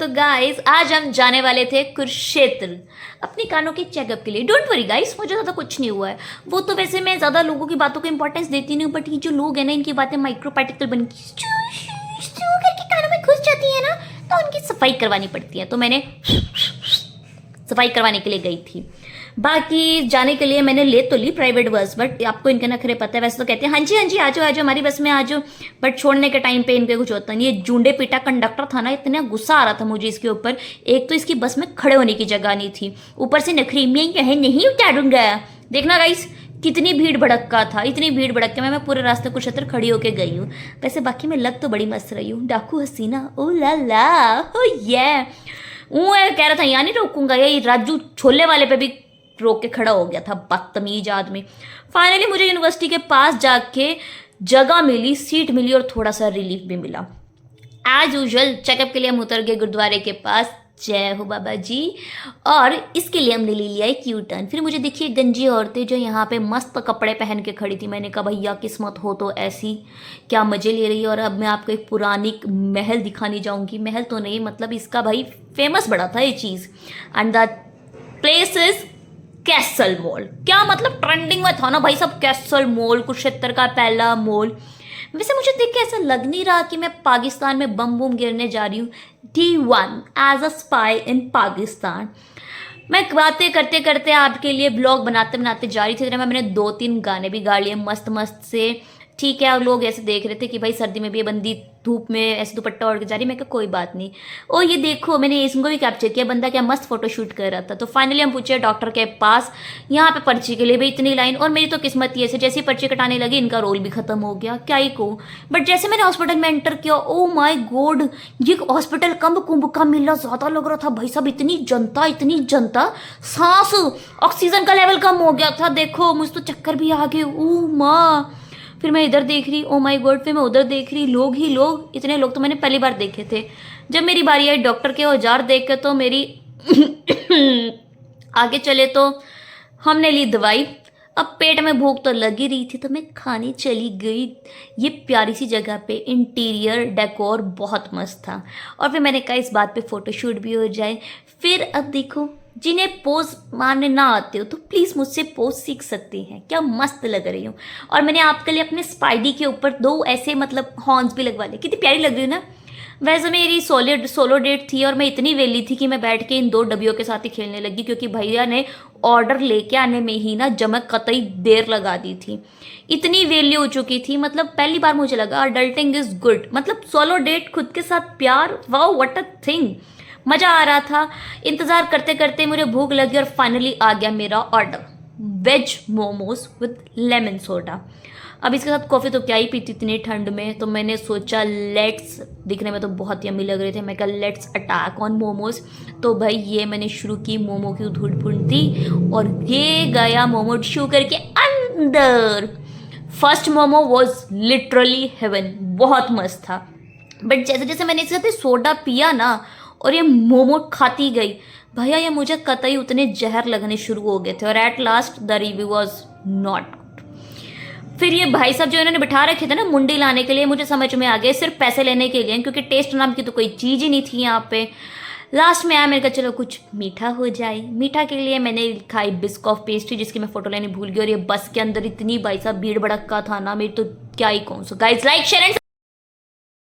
तो गाइस आज हम जाने वाले थे कुरुक्षेत्र अपने कानों के चेकअप के लिए। डोंट वरी गाइस, मुझे ज़्यादा कुछ नहीं हुआ है। वो तो वैसे मैं ज़्यादा लोगों की बातों को इंपॉर्टेंस देती नहीं हूँ, बट ये जो लोग हैं ना, इनकी बातें माइक्रो पार्टिकल बन करके कानों में घुस जाती है ना, तो उनकी सफाई करवानी पड़ती है। तो मैंने सफाई करवाने के लिए गई थी। बाकी जाने के लिए मैंने ले तो ली प्राइवेट बस, बट आपको इनके नखरे पता है। वैसे तो कहते हैं हाँ जी आ जाओ हमारी बस में आ जाओ, बट छोड़ने के टाइम पे इनके कुछ होता नहीं। ये जूंडे पीटा कंडक्टर था ना, इतना गुस्सा आ रहा था मुझे इसके ऊपर। एक तो इसकी बस में खड़े होने की जगह नहीं थी, ऊपर से नखरी में यह नहीं उतारूंगा। देखना गाइस कितनी भीड़ भड़क्का था, इतनी भीड़ भड़क्के में मैं पूरे रास्ते कुरुक्षेत्र खड़ी होके गई हूँ। वैसे बाकी मैं लग तो बड़ी मस्त रही हूँ, डाकू हसीना ओ ला ला हो ये। कह रहा था यहाँ नहीं रोकूंगा, यही राजू छोले वाले पे भी रोक के खड़ा हो गया था, बदतमीज आदमी। फाइनली मुझे यूनिवर्सिटी के पास जाके जगह मिली, सीट मिली और थोड़ा सा रिलीफ भी मिला। एज यूजुअल चेकअप के लिए हम उतर गए गुरुद्वारे के पास, जय हो बाबा जी। और इसके लिए हमने ले लिया एक यू टर्न। फिर मुझे देखिए गंजी औरतें जो यहाँ पे मस्त कपड़े पहन के खड़ी थी। मैंने कहा भैया किस्मत हो तो ऐसी, क्या मजे ले रही है। और अब मैं आपको एक पुरानी महल दिखाने जाऊंगी। महल तो नहीं, मतलब इसका भाई फेमस बड़ा था ये चीज़। And the place is Castle Mall. क्या मतलब ट्रेंडिंग में था ना भाई सब, कैसल मॉल कुरुक्षेत्र का पहला मॉल। वैसे मुझे देख के ऐसा लग नहीं रहा कि मैं पाकिस्तान में बम बम गिरने जा रही हूँ। D1 एज अ स्पाई इन पाकिस्तान। मैं बातें करते करते आपके लिए ब्लॉग बनाते बनाते जा रही थी। इधर मैंने 2-3 गाने भी गा लिए मस्त मस्त से, ठीक है। और लोग ऐसे देख रहे थे कि भाई सर्दी में भी ये बंदी धूप में ऐसे दुपट्टा ओढ़ के जा रही। मैं कहा कोई बात नहीं। ओ ये देखो मैंने इसको भी कैप्चर किया, बंदा क्या मस्त फोटो शूट कर रहा था। तो फाइनली हम पूछे डॉक्टर के पास, यहाँ पे पर्ची के लिए भी इतनी लाइन। और मेरी तो किस्मत ही ऐसे, जैसे पर्ची कटाने लगी इनका रोल भी खत्म हो गया, क्या ही को। बट जैसे मैंने हॉस्पिटल में एंटर किया, ओ माई गॉड, ये हॉस्पिटल कम कुंभ का मेला ज़्यादा लग रहा था भाई साहब। इतनी जनता, सांस ऑक्सीजन का लेवल कम हो गया था। देखो मुझे तो चक्कर भी आ गए, ओ माँ। फिर मैं इधर देख रही, ओ माय गॉड, फिर मैं उधर देख रही, लोग ही लोग। इतने लोग तो मैंने पहली बार देखे थे। जब मेरी बारी आई डॉक्टर के औजार देख के, तो मेरी आगे चले तो हमने ली दवाई। अब पेट में भूख तो लगी रही थी, तो मैं खाने चली गई। ये प्यारी सी जगह पे इंटीरियर डेकोर बहुत मस्त था। और फिर मैंने कहा इस बात पे फ़ोटोशूट भी हो जाए। फिर अब देखो, जिन्हें पोज मारने ना आते हो तो प्लीज़ मुझसे पोज सीख सकते हैं। क्या मस्त लग रही हूँ। और मैंने आपके लिए अपने स्पाइडी के ऊपर 2 ऐसे मतलब हॉर्न्स भी लगवा लिए। कितनी प्यारी लग रही हूँ ना। वैसे मेरी सोलो डेट थी और मैं इतनी वेली थी कि मैं बैठ के इन 2 डब्बियों के साथ ही खेलने लगी, क्योंकि भैया ने ऑर्डर लेके आने में ही ना जमक कतई देर लगा दी थी। इतनी वेली हो चुकी थी। मतलब पहली बार मुझे लगा अडल्टिंग इज गुड। मतलब सोलो डेट, खुद के साथ प्यार, वाओ व्हाट अ थिंग। मज़ा आ रहा था। इंतज़ार करते करते मुझे भूख लगी और फाइनली आ गया मेरा order, veg momos with lemon soda. अब इसके साथ कॉफ़ी तो क्या ही पीती इतनी ठंड में, तो मैंने सोचा लेट्स, दिखने में तो बहुत यम्मी लग रहे थे, मैं कहा लेट्स अटैक ऑन मोमोज। तो भाई ये मैंने शुरू की मोमो की धूल फूंटी और ये गया मोमो शू करके अंदर। First momo was literally heaven, बहुत मस्त था। बट जैसे जैसे मैंने इसके साथ सोडा पिया ना और ये मोमो खाती गई, भैया ये मुझे कतई उतने जहर लगने शुरू हो गए थे। और at last the review was not good. फिर ये भाई साहब जो इन्होंने बिठा रखे थे ना मुंडी लाने के लिए, मुझे समझ में आ गए सिर्फ पैसे लेने के लिए, क्योंकि टेस्ट नाम की तो कोई चीज़ ही नहीं थी यहाँ पे। लास्ट में आया मैंने कहा चलो कुछ मीठा हो जाए। मीठा के लिए मैंने खाई बिस्कॉफ पेस्ट्री, जिसकी मैं फोटो लेने भूल गई। और ये बस के अंदर इतनी भाई साहब भीड़ भड़क्का था ना, मेरी तो क्या ही कौन सो। Guys like share and